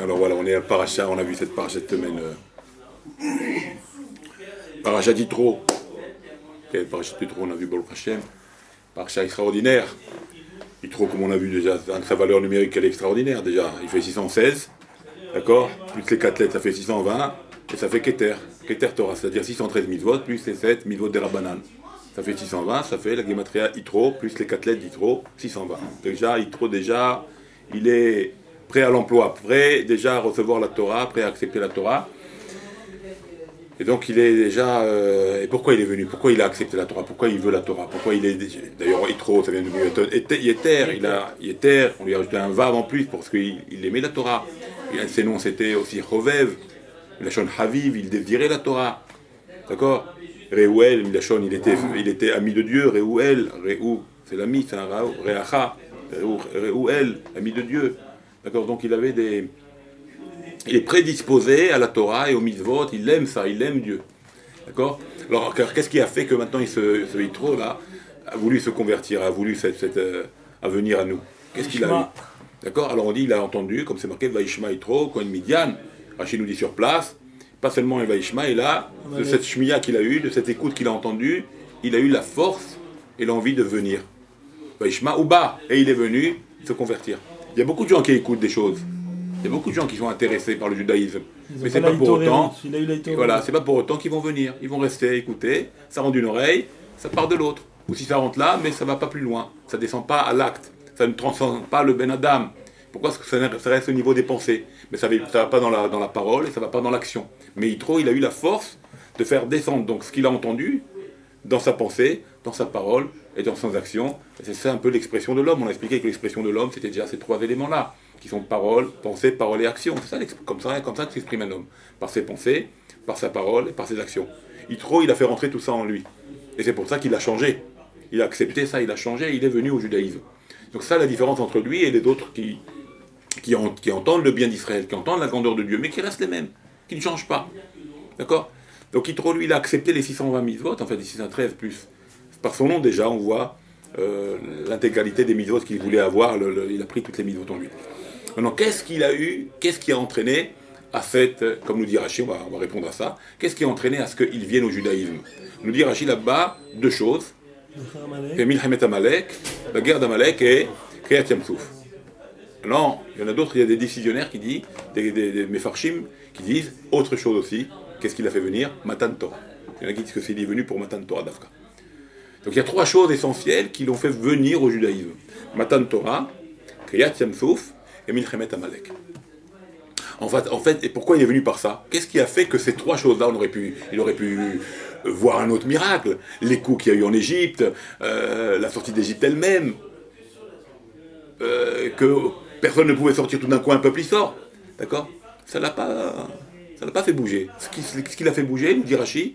Alors voilà, on est à Paracha, on a vu cette Paracha cette semaine. Paracha d'Yitro. Paracha d'Yitro, on a vu Baruch Hashem. Paracha extraordinaire. Yitro, comme on a vu déjà, sa valeur numérique, elle est extraordinaire déjà. Il fait 616, d'accord? Plus les 4 lettres, ça fait 620, et ça fait Keter. Keter Torah, c'est-à-dire 613 mitzvot, plus les 7 mitzvot de Rabbanan. Ça fait 620, ça fait la Gematria Yitro, plus les 4 lettres d'Yitro, 620. Déjà, Yitro, déjà, il est prêt à l'emploi, prêt déjà à recevoir la Torah, prêt à accepter la Torah. Et donc il est déjà... et pourquoi il est venu? Pourquoi il a accepté la Torah? Pourquoi il veut la Torah? Pourquoi il est... D'ailleurs, Yitro, ça vient de Yeter, on lui a ajouté un Vav en plus parce qu'il aimait la Torah. Et un de ses noms, c'était aussi Chovev, Milachon Haviv, il désirait la Torah. D'accord? Reuel, Milachon, il était ami de Dieu. Reuel, Reu, c'est l'ami, c'est un Reacha. Reuel, ami de Dieu. D'accord? Donc il avait des... Il est prédisposé à la Torah et aux mitzvot, il aime ça, il aime Dieu. D'accord? Alors, qu'est-ce qui a fait que maintenant ce Yitro là a voulu se convertir, a voulu à venir à nous? Qu'est-ce qu'il a eu? D'accord? Alors on dit, il a entendu, comme c'est marqué, Vaishma Yitro, Kohen Midian. Rachid nous dit sur place, pas seulement un Vaishma, et là, de cette shmiya qu'il a eue, de cette écoute qu'il a entendue, il a eu la force et l'envie de venir. Vaishma Uba, et il est venu se convertir. Il y a beaucoup de gens qui écoutent des choses. Il y a beaucoup de gens qui sont intéressés par le judaïsme, mais c'est pas pour autant. Voilà, c'est pas pour autant qu'ils vont venir. Ils vont rester, écouter. Ça rentre d'une oreille, ça part de l'autre. Ou si ça rentre là, mais ça va pas plus loin. Ça descend pas à l'acte. Ça ne transcende pas le Ben Adam. Pourquoi? Parce que ça reste au niveau des pensées. Mais ça va pas dans la parole et ça va pas dans l'action. Mais Yitro, il a eu la force de faire descendre donc ce qu'il a entendu dans sa pensée, dans sa parole et dans ses actions. Et c'est ça un peu l'expression de l'homme. On a expliqué que l'expression de l'homme, c'était déjà ces 3 éléments-là, qui sont parole, pensée, parole et action. C'est ça, comme ça que s'exprime un homme. Par ses pensées, par sa parole et par ses actions. Yitro, il a fait rentrer tout ça en lui. Et c'est pour ça qu'il a changé. Il a accepté ça, il a changé, il est venu au judaïsme. Donc ça, la différence entre lui et les autres qui entendent le bien d'Israël, qui entendent la grandeur de Dieu, mais qui restent les mêmes, qui ne changent pas. D'accord? Donc Yitro, lui, il a accepté les 620 mitzvot, en fait les 613 plus. Par son nom, déjà, on voit l'intégralité des mitzvot qu'il voulait avoir, il a pris toutes les mitzvot en lui. Maintenant, qu'est-ce qu'il a eu, qu'est-ce qui a entraîné à cette, comme nous dit Rachid, on va répondre à ça, qu'est-ce qui a entraîné à ce qu'il vienne au judaïsme? Nous dit Rachid là-bas 2 choses. Milchemet Amalek, la guerre d'Amalek et Kriyat Yam-Souf. Non, il y en a d'autres, il y a des décisionnaires qui disent, des Mefarshim, qui disent autre chose aussi. Qu'est-ce qu'il a fait venir? Matan Torah. Il y en a qui disent que c'est venu pour Matan Torah d'Afka. Donc il y a 3 choses essentielles qui l'ont fait venir au judaïsme. Matan Torah, Kriyat Yam-Souf et Milchemet Amalek. En fait, et pourquoi il est venu par ça? Qu'est-ce qui a fait que ces 3 choses-là, il aurait pu voir un autre miracle? Les coups qu'il y a eu en Égypte, la sortie d'Égypte elle-même, que personne ne pouvait sortir tout d'un coup, un peuple y sort. D'accord? Ça l'a pas fait bouger. Ce qui l'a fait bouger, nous dit Rachid,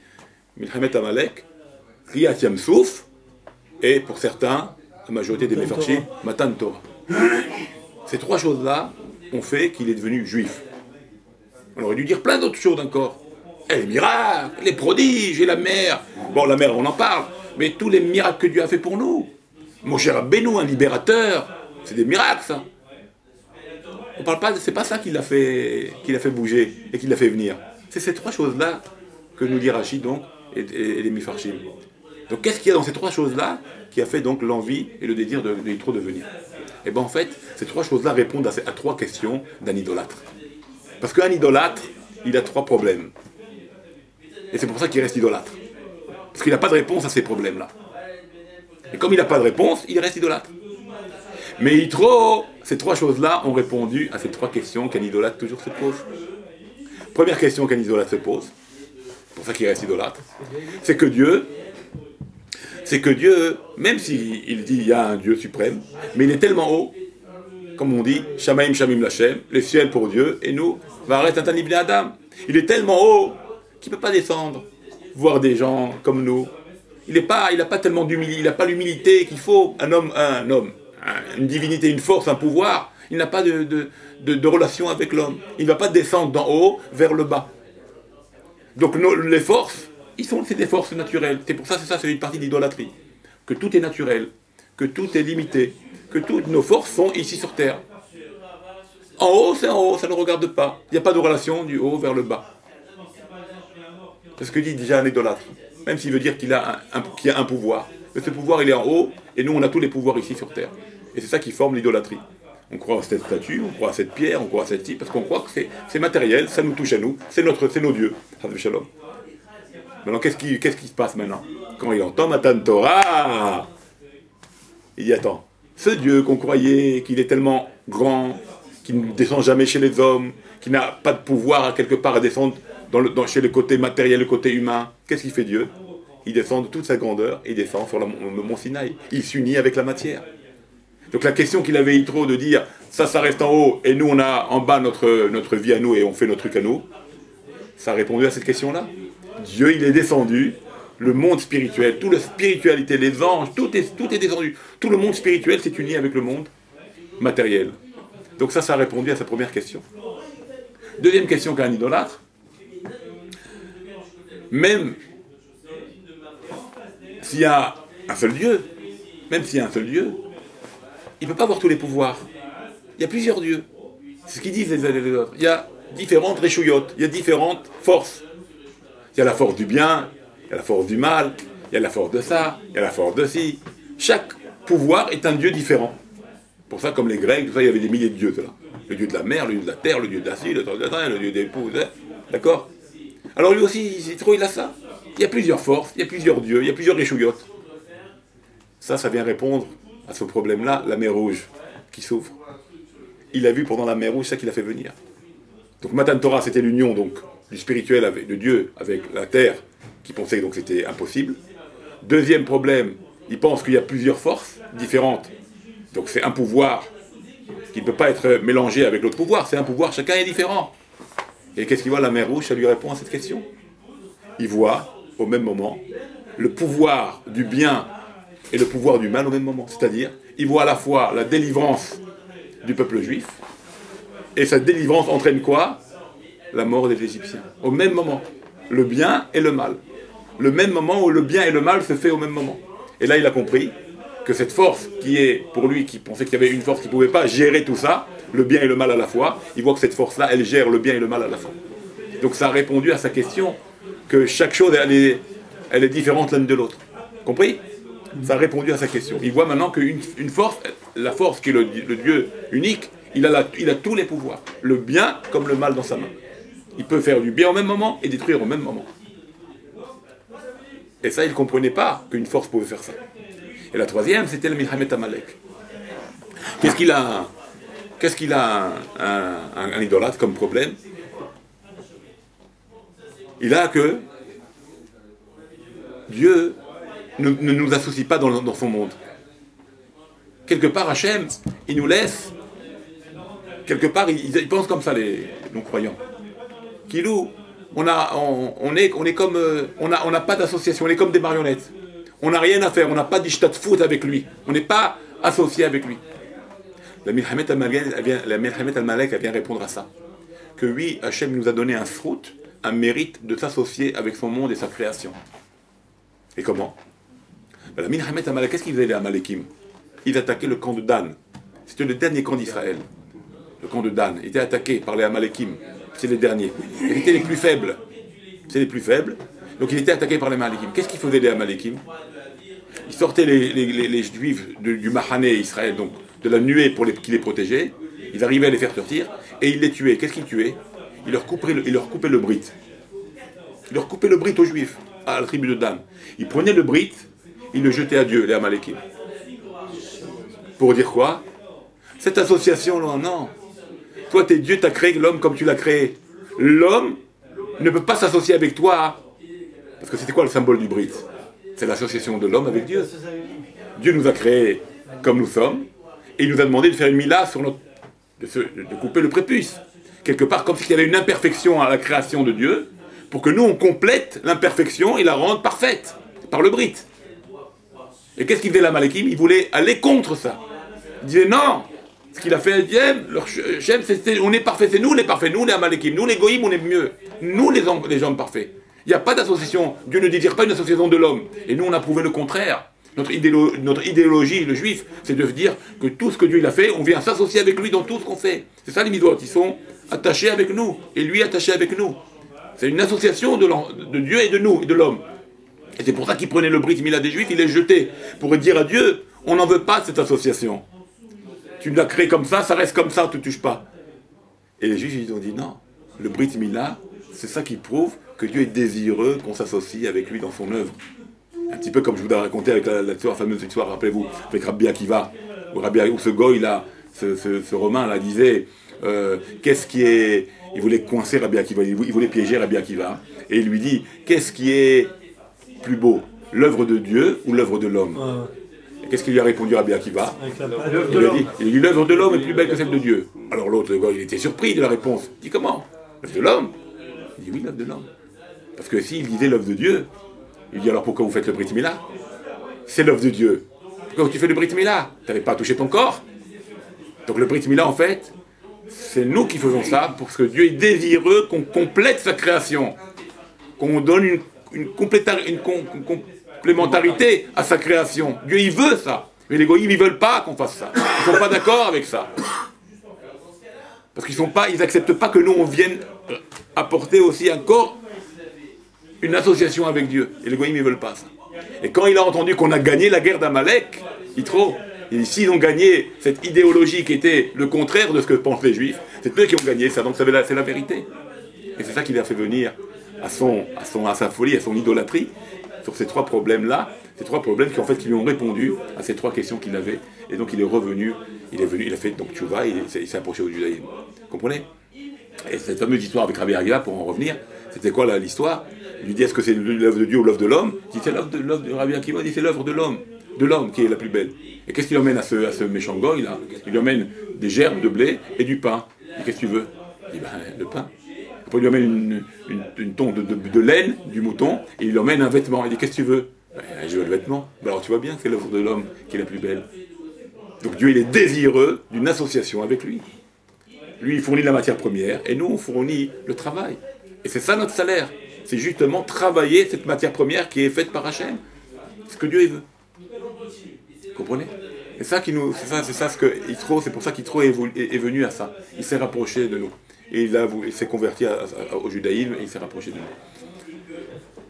Milchemet Amalek, Kriyat Yam-Souf, et pour certains, la majorité des Mefarshim, Matan Torah. Ces 3 choses-là ont fait qu'il est devenu juif. On aurait dû dire plein d'autres choses encore. Les miracles, les prodiges et la mer. Bon, la mer, on en parle, mais tous les miracles que Dieu a fait pour nous. Mon cher Rabbeinu, un libérateur, c'est des miracles, ça. On parle pas, c'est pas ça qui l'a fait bouger et qui l'a fait venir. C'est ces 3 choses-là que nous dit Rachid, donc, et les Mefarshim. Donc, qu'est-ce qu'il y a dans ces 3 choses-là qui a fait donc l'envie et le désir de Yitro de venir? Et bien en fait, ces 3 choses-là répondent à 3 questions d'un idolâtre. Parce qu'un idolâtre, il a 3 problèmes. Et c'est pour ça qu'il reste idolâtre. Parce qu'il n'a pas de réponse à ces problèmes-là. Et comme il n'a pas de réponse, il reste idolâtre. Mais Yitro, ces 3 choses-là ont répondu à ces 3 questions qu'un idolâtre toujours se pose. Première question qu'un idolâtre se pose, c'est pour ça qu'il reste idolâtre, c'est que Dieu, même s'il dit il y a un Dieu suprême, mais il est tellement haut, comme on dit, Shamaim Shamim Lachem, les ciels pour Dieu, et nous, Varet Atan Ibn Adam. Il est tellement haut qu'il ne peut pas descendre, voir des gens comme nous. Il n'a pas tellement d'humilité, il n'a pas l'humilité qu'il faut. Un homme, une divinité, une force, un pouvoir, il n'a pas de relation avec l'homme. Il ne va pas descendre d'en haut vers le bas. Donc les forces, c'est des forces naturelles. C'est pour ça, c'est une partie d'idolâtrie. Que tout est naturel, que tout est limité, que toutes nos forces sont ici sur Terre. En haut, c'est en haut, ça ne regarde pas. Il n'y a pas de relation du haut vers le bas. C'est ce que dit déjà un idolâtre. Même s'il veut dire qu'il a un pouvoir. Mais ce pouvoir, il est en haut, et nous, on a tous les pouvoirs ici sur Terre. Et c'est ça qui forme l'idolâtrie. On croit à cette statue, on croit à cette pierre, on croit à cette type, parce qu'on croit que c'est matériel, ça nous touche à nous, c'est nos dieux. Shalom. Maintenant, qu'est-ce qui se passe maintenant? Quand il entend Matan Torah, il dit, attends, ce Dieu qu'on croyait qu'il est tellement grand, qu'il ne descend jamais chez les hommes, qui n'a pas de pouvoir à quelque part à descendre chez le côté matériel, le côté humain, qu'est-ce qu'il fait Dieu? Il descend de toute sa grandeur, il descend sur le mont Sinaï. Il s'unit avec la matière. Donc la question qu'il avait eu trop de dire, ça reste en haut, et nous on a en bas notre vie à nous, et on fait notre truc à nous, ça a répondu à cette question-là. Dieu, il est descendu, le monde spirituel, toute la spiritualité, les anges, tout est descendu. Tout le monde spirituel s'est uni avec le monde matériel. Donc ça a répondu à sa première question. Deuxième question qu'a un idolâtre, même s'il y a un seul Dieu, il ne peut pas avoir tous les pouvoirs. Il y a plusieurs dieux. C'est ce qu'ils disent les uns et les autres. Il y a différentes réchouillottes, il y a différentes forces. Il y a la force du bien, il y a la force du mal, il y a la force de ça, il y a la force de ci. Chaque pouvoir est un dieu différent. Pour ça, comme les Grecs, tout ça, il y avait des milliers de dieux. Là. Le dieu de la mer, le dieu de la terre, le dieu de la scie, le dieu des époux. D'accord? Alors lui aussi, il a ça. Il y a plusieurs forces, il y a plusieurs dieux, il y a plusieurs réchouillottes. Ça vient répondre à ce problème-là, la mer Rouge qui s'ouvre. Il a vu pendant la mer Rouge ça qu'il a fait venir. Donc Matan Torah, c'était l'union donc du spirituel de Dieu avec la terre, qui pensait donc c'était impossible. Deuxième problème, il pense qu'il y a plusieurs forces différentes. Donc c'est un pouvoir qui ne peut pas être mélangé avec l'autre pouvoir. C'est un pouvoir, chacun est différent. Et qu'est-ce qu'il voit? La mer Rouge, ça lui répond à cette question. Il voit au même moment le pouvoir du bien et le pouvoir du mal au même moment. C'est-à-dire, il voit à la fois la délivrance du peuple juif, et cette délivrance entraîne quoi? La mort des Égyptiens. Au même moment. Le bien et le mal. Le même moment où le bien et le mal se fait au même moment. Et là, il a compris que cette force qui est, pour lui, qui pensait qu'il y avait une force qui ne pouvait pas gérer tout ça, le bien et le mal à la fois, il voit que cette force-là, elle gère le bien et le mal à la fois. Donc ça a répondu à sa question, que chaque chose, elle est différente l'une de l'autre. Compris? Ça a répondu à sa question. Il voit maintenant qu'une force, la force qui est le Dieu unique, il a tous les pouvoirs. Le bien comme le mal dans sa main. Il peut faire du bien au même moment et détruire au même moment. Et ça, il ne comprenait pas qu'une force pouvait faire ça. Et la troisième, c'était le Milhamet Amalek. Qu'est-ce qu'il a un idolâtre comme problème? Il a que Dieu ne nous associe pas dans son monde. Quelque part, Hachem, il nous laisse. Quelque part, il pense comme ça, les non-croyants. Kilou, on est comme, on n'a pas d'association, on est comme des marionnettes. On n'a rien à faire, on n'a pas d'ishtatfout avec lui. On n'est pas associé avec lui. La Milhamet al-Malek vient répondre à ça. Que oui, Hachem nous a donné un srout, un mérite de s'associer avec son monde et sa création. Et comment? La Milhamet al-Malek, qu'est-ce qu'ils faisaient les Amalekim? Ils attaquaient le camp de Dan. C'était le dernier camp d'Israël. Le camp de Dan était attaqué par les Amalekim. C'est les derniers. Ils étaient les plus faibles. C'est les plus faibles. Donc il était attaqué par les Amalekim. Qu'est-ce qu'ils faisaient les Amalekim? Ils sortaient les Juifs du Mahané Israël, donc de la nuée qui les protégeait. Ils arrivaient à les faire sortir et ils les tuaient. Qu'est-ce qu'ils tuaient? Ils leur coupaient le brit. Ils leur coupaient le brit aux Juifs, à la tribu de Dan. Ils prenaient le brit, ils le jetaient à Dieu, les Amalekim. Pour dire quoi? Cette association-là, non. Toi, t'es Dieu, t'as créé l'homme comme tu l'as créé. L'homme ne peut pas s'associer avec toi. Parce que c'était quoi le symbole du brit? C'est l'association de l'homme avec Dieu. Dieu nous a créés comme nous sommes, et il nous a demandé de faire une mila sur de couper le prépuce. Quelque part, comme s'il y avait une imperfection à la création de Dieu, pour que nous, on complète l'imperfection et la rende parfaite, par le brit. Et qu'est-ce qu'il faisait l'Amalekim? Il voulait aller contre ça. Il disait non, ce qu'il a fait Shem, on est parfait, c'est nous les parfaits, nous les Amalekim, nous les Goïm, on est mieux. Nous les hommes parfaits. Il n'y a pas d'association. Dieu ne désire pas une association de l'homme. Et nous, on a prouvé le contraire. Notre idéologie, le juif, c'est de dire que tout ce que Dieu il a fait, on vient s'associer avec lui dans tout ce qu'on fait. C'est ça les mitzvot, ils sont attachés avec nous, et lui attaché avec nous. C'est une association de Dieu et de nous, et de l'homme. Et c'est pour ça qu'il prenait le brit mila des juifs, il les jetait, pour dire à Dieu, on n'en veut pas de cette association. Tu l'as créé comme ça reste comme ça, on ne te touche pas. Et les juifs, ils ont dit non, le brit mila, c'est ça qui prouve que Dieu est désireux qu'on s'associe avec lui dans son œuvre. Un petit peu comme je vous ai raconté avec la fameuse histoire, rappelez-vous, avec Rabbi Akiva, où ce goy là, ce Romain là disait, qu'est-ce qui est... Il voulait coincer Rabbi Akiva, il voulait piéger Rabbi Akiva, et il lui dit, qu'est-ce qui est plus beau, l'œuvre de Dieu ou l'œuvre de l'homme? Et qu'est-ce qu'il lui a répondu Rabbi Akiva? Il a dit, l'œuvre de l'homme est plus belle que celle de Dieu. Alors l'autre, il était surpris de la réponse. Il dit, comment? L'œuvre de l'homme? Il dit, oui, l'œuvre de l'homme. Parce que s'il disait l'œuvre de Dieu, il dit, alors pourquoi vous faites le Brit Mila? C'est l'œuvre de Dieu. Pourquoi tu fais le Brit Mila? Tu n'avais pas touché ton corps. Donc le Brit Mila, en fait, c'est nous qui faisons ça parce que Dieu est désireux qu'on complète sa création. Qu'on donne une complémentarité à sa création. Dieu, il veut ça. Mais les goïms, ils ne veulent pas qu'on fasse ça. Ils ne sont pas d'accord avec ça. Parce qu'ils n'acceptent pas que nous, on vienne apporter aussi encore une association avec Dieu. Et les goïms, ils ne veulent pas ça. Et quand il a entendu qu'on a gagné la guerre d'Amalek, s'ils ont gagné cette idéologie qui était le contraire de ce que pensent les juifs, c'est eux qui ont gagné ça, donc c'est la vérité. Et c'est ça qui l'a fait venir à sa folie, à son idolâtrie, sur ces trois problèmes-là, ces trois problèmes qui lui ont répondu à ces trois questions qu'il avait. Et donc il est revenu, il a fait donc tchouva, il s'est approché au judaïsme. Vous comprenez? Et cette fameuse histoire avec Rabbi Akiva, pour en revenir, c'était quoi l'histoire? Il lui dit, est-ce que c'est l'œuvre de Dieu ou l'œuvre de l'homme? Il dit, c'est l'œuvre de Rabbi Akiva, il dit, c'est l'œuvre de l'homme qui est la plus belle. Et qu'est-ce qu'il emmène à ce méchant goy là? Il lui emmène des gerbes de blé et du pain. Il dit, qu'est-ce que tu veux? Il dit, le pain. Après il lui emmène une tonte de laine du mouton et il lui emmène un vêtement. Il dit, qu'est-ce que tu veux? Je veux le vêtement. Alors tu vois bien que c'est l'œuvre de l'homme qui est la plus belle. Donc Dieu il est désireux d'une association avec lui. Lui il fournit la matière première et nous on fournit le travail. Et c'est ça notre salaire. C'est justement travailler cette matière première qui est faite par Hachem. C'est ce que Dieu il veut. Vous comprenez? C'est ça ce que Yitro, c'est pour ça qu'Yitro est venu à ça. Il s'est rapproché de nous. Et il s'est converti au judaïsme et il s'est rapproché de nous.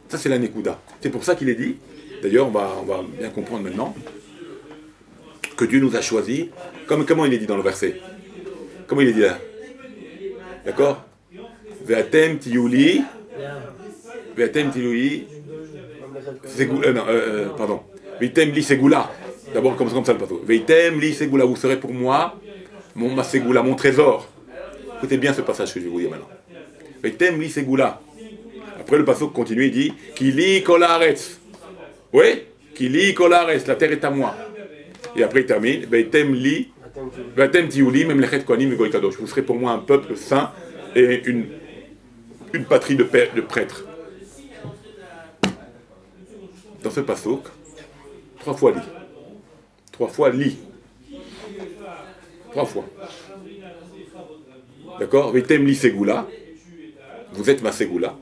Ça c'est la Nekuda. C'est pour ça qu'il est dit, d'ailleurs on va bien comprendre maintenant, que Dieu nous a choisis, comment il est dit dans le verset? Comment il est dit là? D'accord? Ve'atem tiyuli, pardon. Ve'atem li segula. D'abord, comme ça le pato. Ve'atem li segula. Vous serez pour moi ma segula, mon trésor. Écoutez bien ce passage que je vais vous dire maintenant. Ve'atem li segula. Après le passage continue, il dit Kili kol haaretz. Oui? Kili kol haaretz. La terre est à moi. Et après il termine Ve'atem li. Ve'atem tiyuli memlechet kohanim ve'goy kadosh. Vous serez pour moi un peuple saint et une patrie de prêtres. Dans ce passouk, 3 fois li. 3 fois li. 3 fois. D'accord? Ve'tem li segula. Vous êtes ma segula.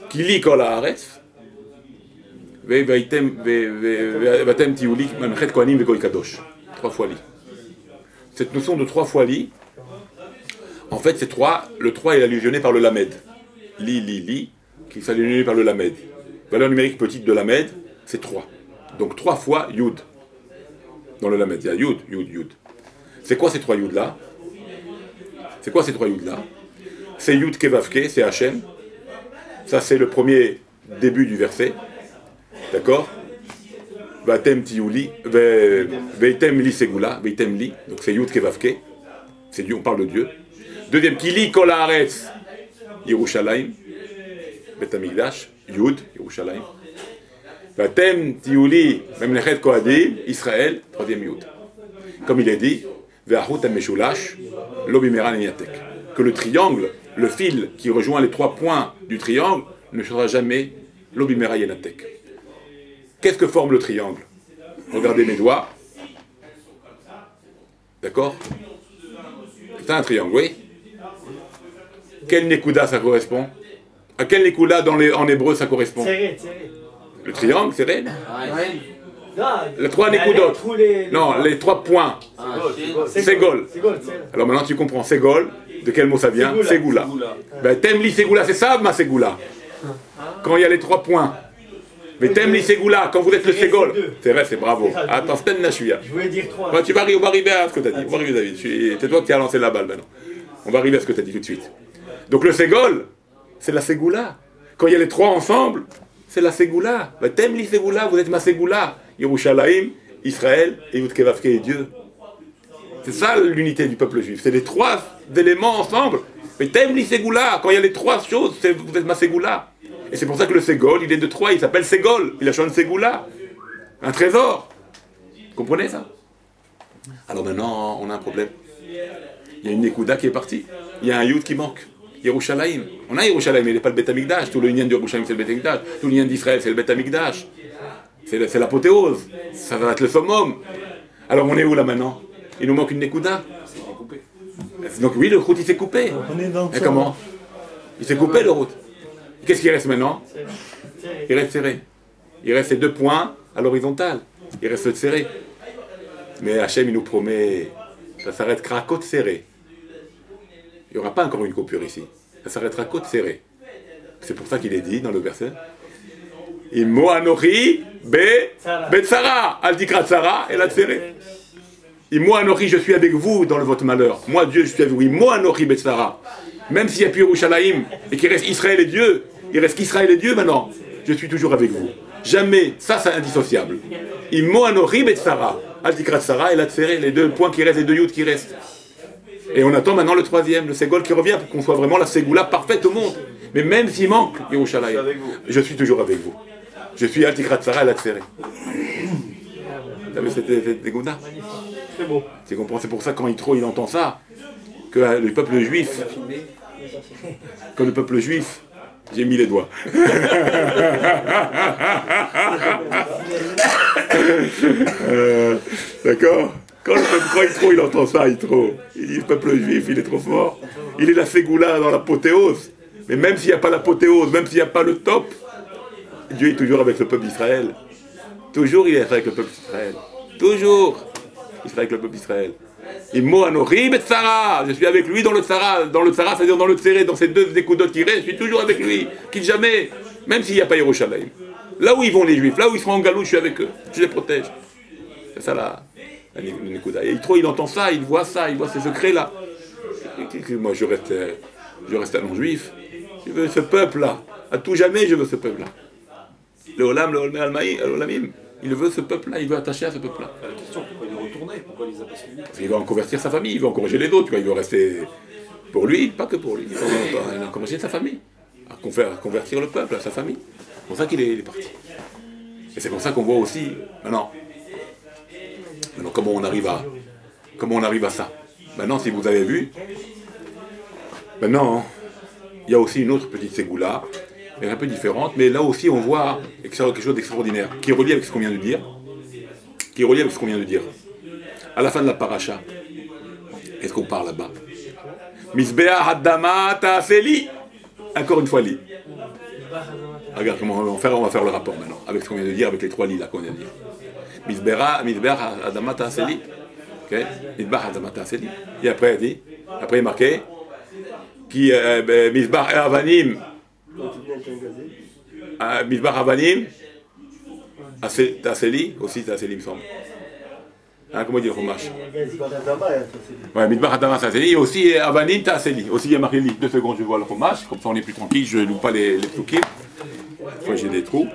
Kili kol haaretz. Ve'tem tiyuli memlechet kohanim ve'goy kadosh. 3 fois li. Cette notion de 3 fois li, en fait, c'est 3. Le 3 est allusionné par le lamed. Li, qui est allusionné par le lamed. Valeur numérique petite de lamed, c'est 3. Donc 3 fois yud. Dans le lamed, il y a yud. C'est quoi ces 3 yud là? C'est yud kevavke, c'est Hachem. Ça c'est le premier début du verset. D'accord? Vatem tiyuli, veitem li segula, veitem li. Donc c'est yud kevavke. C'est Dieu, on parle de Dieu. Deuxième, Kili kol haaretz, Yerushalayim, Bet Hamikdash, Yud, Yerushalayim. Vatem tiyuli, memlechet kohanim, Israël, troisième Yud. Comme il est dit, Ve'achut hameshulash, lo bimera niyatek. Que le triangle, le fil qui rejoint les 3 points du triangle, ne sera jamais lo bimera yenatek. Qu'est-ce que forme le triangle? Regardez mes doigts. D'accord? C'est un triangle, oui. Quel Nekuda ça correspond? À quel Nekuda en hébreu ça correspond? Le triangle, c'est Ren. Non, Les 3 Nekudot. Non, les 3 points. Ségol. Alors maintenant tu comprends, Ségol, de quel mot ça vient? Ségoula. Ben Temli Ségoula, c'est ça ma Ségoula. Quand il y a les 3 points. Mais Temli Ségoula, quand vous êtes le Ségol. C'est vrai, c'est bravo. Attends, Sten Nashuya. Je voulais dire 3. Ouais, on va arriver à ce que tu as dit. On va arriver, David. C'est toi qui as lancé la balle maintenant. On va arriver à ce que tu as dit tout de suite. Donc le Ségol, c'est la Ségoula. Quand il y a les 3 ensemble, c'est la Ségoula. Ben Temli Ségoula, vous êtes ma Ségoula. Yerushalayim, Israël et Yudkevavke et Dieu. C'est ça l'unité du peuple juif. C'est les 3 éléments ensemble. Mais Temli Ségoula, quand il y a les 3 choses, vous êtes ma Ségoula. Et c'est pour ça que le Ségol, il est de 3, il s'appelle Ségol. Il a changé de Ségoula. Un trésor. Vous comprenez ça? Alors maintenant, on a un problème. Il y a une Nekuda qui est partie. Il y a un Yud qui manque. Yerushalayim. On a Yerushalayim, mais il n'est pas le Beth Amikdash. Tout le lien de Yerushalayim, c'est le Beth Amikdash. Tout le lien d'Israël, c'est le Beth Amikdash. C'est l'apothéose. Ça va être le summum. Alors on est où là maintenant? Il nous manque une Nekuda. Donc oui, le route il s'est coupé. Et comment? Il s'est coupé le route. Qu'est-ce qui reste maintenant? Il reste serré. Il reste ces 2 points à l'horizontale. Il reste serré. Mais Hachem il nous promet, ça s'arrêtera côte serrée. Il n'y aura pas encore une coupure ici. Ça s'arrêtera côte serrée. C'est pour ça qu'il est dit dans le verset. Imo Anochi Betsara, Aldikrat Sara et la Tsere. Imo Anochi, je suis avec vous dans votre malheur. Moi, Dieu, je suis avec vous. Imo Anochi Betsara. Même s'il n'y a plus Yerushalayim et qu'il reste Israël et Dieu, il reste qu'Israël et Dieu maintenant. Je suis toujours avec vous. Jamais, ça c'est indissociable. Imo Anochi Betsara, Aldikrat Sara et la Tsere, les 2 points qui restent, les 2 Yud qui restent. Et on attend maintenant le 3e, le Ségol qui revient pour qu'on soit vraiment la Ségoula parfaite au monde. Mais même s'il manque Yerushalayim, je suis toujours avec vous. Je suis Altikrat Sarah et la Tsere. Vous savez, c'était Gouda. C'est beau. Tu comprends? C'est pour ça quand il entend ça, que le peuple juif, j'ai mis les doigts. D'accord? Quand il entend ça, il dit le peuple juif, il est trop fort. Il est la Ségoula dans l'apothéose. Mais même s'il n'y a pas l'apothéose, même s'il n'y a pas le top, Dieu est toujours avec le peuple d'Israël. Toujours il est avec le peuple d'Israël. Toujours il sera avec le peuple d'Israël. Imo Anochi Betsara, je suis avec lui dans le Tsara. Dans le Tsara, c'est-à-dire dans le Tséré, dans ces 2 écoudotes qui restent, je suis toujours avec lui. Quitte jamais, même s'il n'y a pas Yerushalayim. Là où ils vont les Juifs, là où ils seront en galou, je suis avec eux. Je les protège. C'est ça la Nekuda. Et il entend ça, il voit ces secrets-là. Moi je reste un non-juif. Je veux ce peuple-là. À tout jamais, je veux ce peuple-là. Le Olam, le Olmé Olamim, il veut ce peuple-là, il veut attacher à ce peuple-là. La question, pourquoi il est retourné? Pourquoi il les a pas suivis? Parce qu'il va en convertir sa famille, il va encourager les autres, il veut rester pour lui, pas que pour lui. Il va encourager sa famille, à convertir le peuple, à sa famille. C'est pour ça qu'il est parti. Et c'est pour ça qu'on voit aussi, maintenant comment on arrive à ça. Maintenant, si vous avez vu, maintenant, il y a aussi une autre petite ségoula, elle est un peu différente, mais là aussi on voit quelque chose d'extraordinaire, qui est relié avec ce qu'on vient de dire, à la fin de la paracha. Qu'est-ce qu'on parle là-bas? Misbea Haddama Ta'aseli. Encore une fois, li. Regarde comment on va faire le rapport maintenant, avec ce qu'on vient de dire, avec les 3 lits là qu'on vient de dire. Misbea Haddama Ta'aseli. Ok? Misbea Haddama Ta'aseli. Et après, il est marqué, qui Misbah Avanim. Misbah Avanim, Ta'aseli, aussi Ta'aseli, il me semble. Hein, comment dire le Chumash? Ouais, Midbar Hadama Ta'aseli, et aussi Avanim Ta'aseli. Aussi il y a marqué 2 secondes, je vois le Chumash, comme ça on est plus tranquille, je ne loue pas les psukim. Fois j'ai des trous.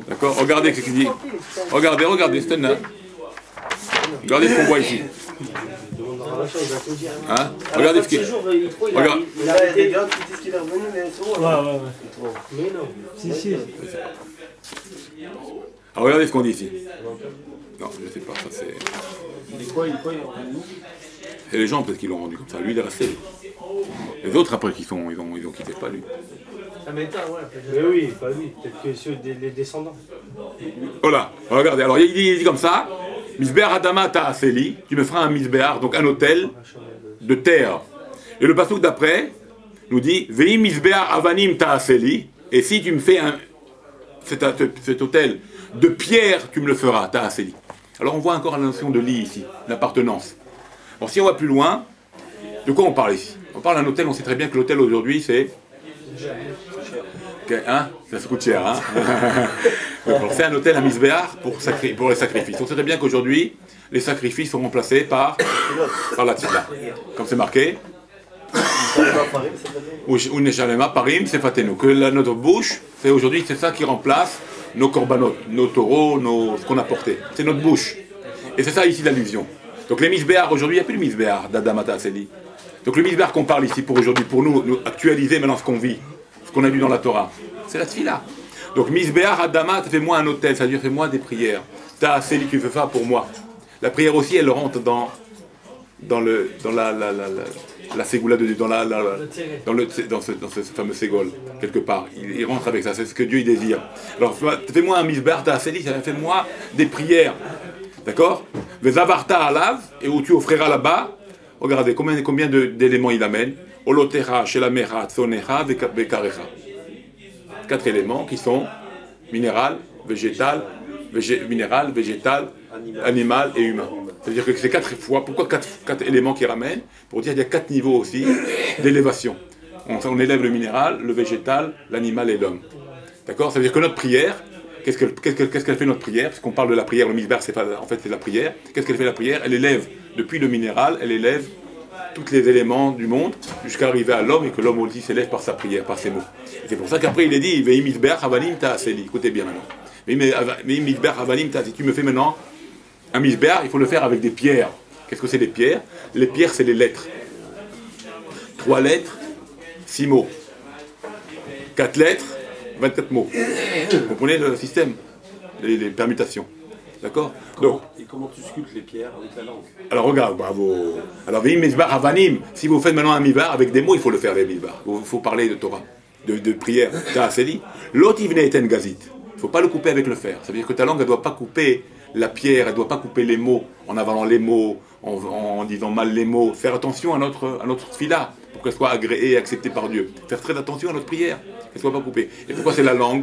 D'accord? Regardez ce qu'il dit. Regardez, c'est un. Regardez ce qu'on voit ici. Hein? Regardez ce qu'il y a. Regarde. Il y a des gars qui disent qu'il est revenu, mais c'est bon. Ouais. Mais non. Si. Alors regardez ce qu'on dit ici. Non, je ne sais pas, ça c'est. Il est quoi, il est revenu? C'est les gens peut-être qui l'ont rendu comme ça. Lui il est resté. Les autres après ils ont quitté, pas lui. Ça m'étonne, ouais. Mais oui, pas lui. Peut-être que ceux les descendants. Voilà, regardez. Alors il dit comme ça. Misbéar Adama Ta'aseli, tu me feras un misbéar, donc un hôtel de terre. Et le passouk d'après nous dit Vehi misbéar Avanim Ta'aseli, et si tu me fais cet autel de pierre, tu me le feras, Ta'aseli. Alors on voit encore la notion de lit ici, l'appartenance. Bon, si on va plus loin, de quoi on parle ici? On parle d'un autel, on sait très bien que l'autel aujourd'hui c'est... Hein, ça se coûte cher, hein. C'est un autel à misbéar pour les sacrifices. On sait très bien qu'aujourd'hui, les sacrifices sont remplacés par la tefila. Comme c'est marqué, ou Neshalema Parim, c'est Fatenu. Que notre bouche, c'est aujourd'hui, c'est ça qui remplace nos korbanot, nos taureaux, ce qu'on a porté. C'est notre bouche. Et c'est ça ici l'allusion. Donc les misbéar, aujourd'hui, il n'y a plus de misbéar d'Adamata Aseli. Donc le misbéar qu'on parle ici pour aujourd'hui, pour nous actualiser maintenant ce qu'on vit, ce qu'on a lu dans la Torah, c'est la tefila. Donc misbéar Adama, fais-moi un autel, c'est-à-dire fais-moi des prières. Ta'aseli, tu fais ça pour moi. La prière aussi, elle rentre dans la ségoula dans ce fameux ségol, quelque part. Il rentre avec ça, c'est ce que Dieu il désire. Alors fais-moi un misbéar Ta'aseli, fais-moi des prières. D'accord? Vezavarta alav, et où tu offriras là-bas, regardez combien d'éléments il amène. Olotecha, shelamecha, tsonecha, vekarecha. 4 éléments qui sont minéral, végétal, animal et humain. C'est-à-dire que c'est 4 fois. Pourquoi 4 éléments qui ramènent? Pour dire qu'il y a 4 niveaux aussi d'élévation. On élève le minéral, le végétal, l'animal et l'homme. D'accord? Ça veut dire que notre prière, qu'est-ce qu'elle fait notre prière? Parce qu'on parle de la prière, le misbéar, en fait c'est la prière. Qu'est-ce qu'elle fait la prière? Elle élève, depuis le minéral, elle élève tous les éléments du monde jusqu'à arriver à l'homme et que l'homme aussi s'élève par sa prière, par ses mots. Et c'est pour ça qu'après il est dit, Veim misbéar havanim ta'aseli. Écoutez bien maintenant. Veim misbéar havanim ta'aseli. Si tu me fais maintenant un misbéar, il faut le faire avec des pierres. Qu'est-ce que c'est les pierres? Les pierres, c'est les lettres. 3 lettres, 6 mots. 4 lettres, 24 mots. Vous comprenez le système? Les permutations. D'accord? Donc, et comment tu sculptes les pierres avec la langue? Alors regarde, bravo. Alors, Veim misbéar havanim. Si vous faites maintenant un misbéar avec des mots, il faut le faire, les misbéar. Il faut parler de Torah, de prière. Ta'aseli. L'autre, il venait eten gazit. Il ne faut pas le couper avec le fer. Ça veut dire que ta langue, elle ne doit pas couper la pierre, elle ne doit pas couper les mots, en avalant les mots, en disant mal les mots. Faire attention à notre tefila, pour qu'elle soit agréée et acceptée par Dieu. Faire très attention à notre prière, qu'elle ne soit pas coupée. Et pourquoi c'est la langue?